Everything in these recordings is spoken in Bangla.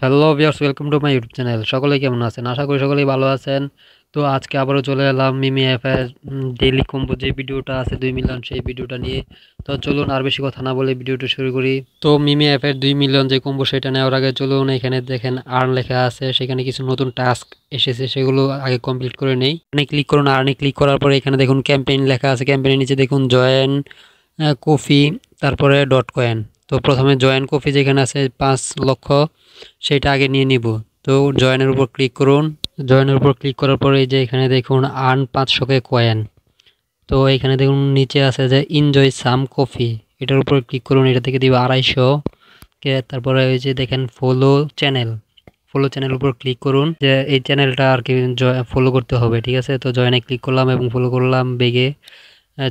Hello viewers, welcome to my YouTube channel. সকলেই কেমন আছেন? আশা করি সকলেই ভালো আছেন। তো আজকে আবারও চলে এলাম মিমি অ্যাপের ডেইলি কম্বো যে ভিডিওটা আছে 2 মিলিয়ন, সেই ভিডিওটা নিয়ে। তো চলুন আর বেশি কথা না বলে ভিডিওটা শুরু করি। তো মিমি অ্যাপের 2 মিলিয়ন যে কম্বো সেটা নেওয়ার আগে চলুন এখানে দেখেন আর্ন লেখা আছে, সেখানে কিছু নতুন টাস্ক এসেছে, সেগুলো আগে কমপ্লিট করে নেই। এখানে ক্লিক করুন, আর্নে ক্লিক করার পরে এখানে দেখুন ক্যাম্পেইন লেখা আছে, ক্যাম্পেইনের নিচে দেখুন জয়েন কফি, তারপরে ডট কয়েন। তো প্রথমে জয়েন কফি যেখানে আছে 5 লক্ষ, সেটা আগে নিয়ে নিব। তো জয়েনের উপর ক্লিক করুন। জয়েনের উপর ক্লিক করার পরে এই যে এখানে দেখুন আর্ন 500 কয়েন। তো এখানে দেখুন নিচে আছে যে এনজয় সাম কফি, এটার উপর ক্লিক করুন। এটা থেকে দিব 250 কে। তারপরে ওই যে দেখেন ফলো চ্যানেল, ফলো চ্যানেল উপর ক্লিক করুন, যে এই চ্যানেলটা আর কি ফলো করতে হবে, ঠিক আছে। তো জয়েনে ক্লিক করলাম এবং ফলো করলাম, বেগে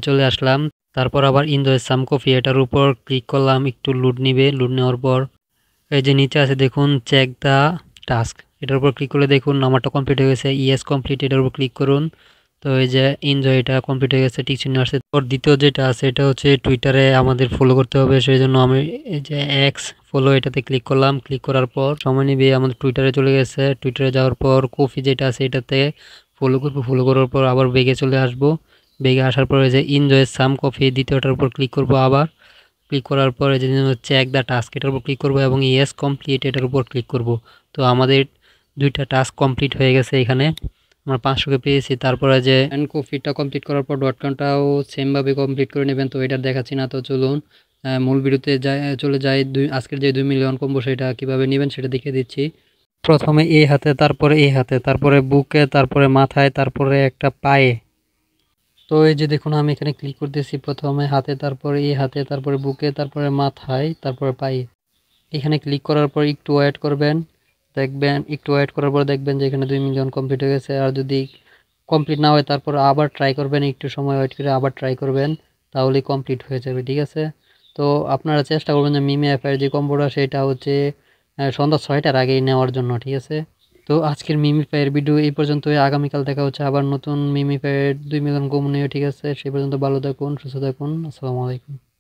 চলে আসলাম। তারপর আবার এনজয় সাম কফি এটার উপর ক্লিক করলাম, একটু লুড নিবে। লুড নেওয়ার পর এই যে নিচে আছে দেখুন চেক দ্য টাস্ক, এটার উপর ক্লিক করলে দেখুন আমারটা কমপ্লিট হয়ে গেছে, ইয়েস কমপ্লিট, এটার উপর ক্লিক করুন। তো এই যে এনজয় এটা কমপ্লিট হয়ে গেছে, টিক চিহ্ন আসছে। ওর দ্বিতীয় যেটা আছে এটা হচ্ছে টুইটারে আমাদের ফলো করতে হবে, সেই জন্য আমি এই যে এক্স ফলো এটাতে ক্লিক করলাম। ক্লিক করার পর সময় নিবে, আমাদের টুইটারে চলে গেছে। টুইটারে যাওয়ার পর কফি যেটা আছে এটাতে ফলো করবো। ফলো করার পর আবার বেগে চলে আসবো। বেগে আসার পরে যে এনজয় সাম কফি দ্বিতীয়টার উপর ক্লিক করব। আবার ক্লিক করার পরে যদি হচ্ছে এক দ্য টাস্ক এটার উপর ক্লিক করব এবং ইয়েস কমপ্লিট এটার উপর ক্লিক করব। তো আমাদের দুইটা টাস্ক কমপ্লিট হয়ে গেছে। এখানে আমরা 500 পেয়েছি। তারপরে যে অ্যান্ড কফিটা কমপ্লিট করার পর ডট কমটাও সেমভাবে কমপ্লিট করে নেবেন। তো এটা দেখাচ্ছি না, তো চলুন মূল ভিডিওতে চলে যাই। আজকের যে 2 মিলিয়ন কম্বো সেটা কীভাবে নেবেন সেটা দেখিয়ে দিচ্ছি। প্রথমে এই হাতে, তারপরে এই হাতে, তারপরে বুকে, তারপরে মাথায়, তারপরে একটা পায়ে। তো এই যে দেখুন আমি এখানে ক্লিক করতেছি, প্রথমে হাতে, তারপরে এই হাতে, তারপরে বুকে, তারপরে মাথায়, তারপরে পায়ে। এখানে ক্লিক করার পর একটু ওয়েট করবেন, দেখবেন একটু ওয়েট করার পর দেখবেন যে এখানে 2 মিলিয়ন কমপ্লিট হয়ে গেছে। আর যদি কমপ্লিট না হয় তারপর আবার ট্রাই করবেন, একটু সময় ওয়েট করে আবার ট্রাই করবেন, তাহলেই কমপ্লিট হয়ে যাবে, ঠিক আছে। তো আপনারা চেষ্টা করবেন যে মিমি অ্যাপের যে কম্বোটা সেটা হচ্ছে সন্ধ্যা 6টার আগেই নেওয়ার জন্য, ঠিক আছে। তো আজকের মিমি পায়ের ভিডিও এই পর্যন্তই। আগামীকাল দেখা হচ্ছে আবার নতুন মিমি পায়ের 2 মিলিয়ন কম্বো নিয়ে, ঠিক আছে। সেই পর্যন্ত ভালো থাকুন, সুস্থ থাকুন, আসসালামু আলাইকুম।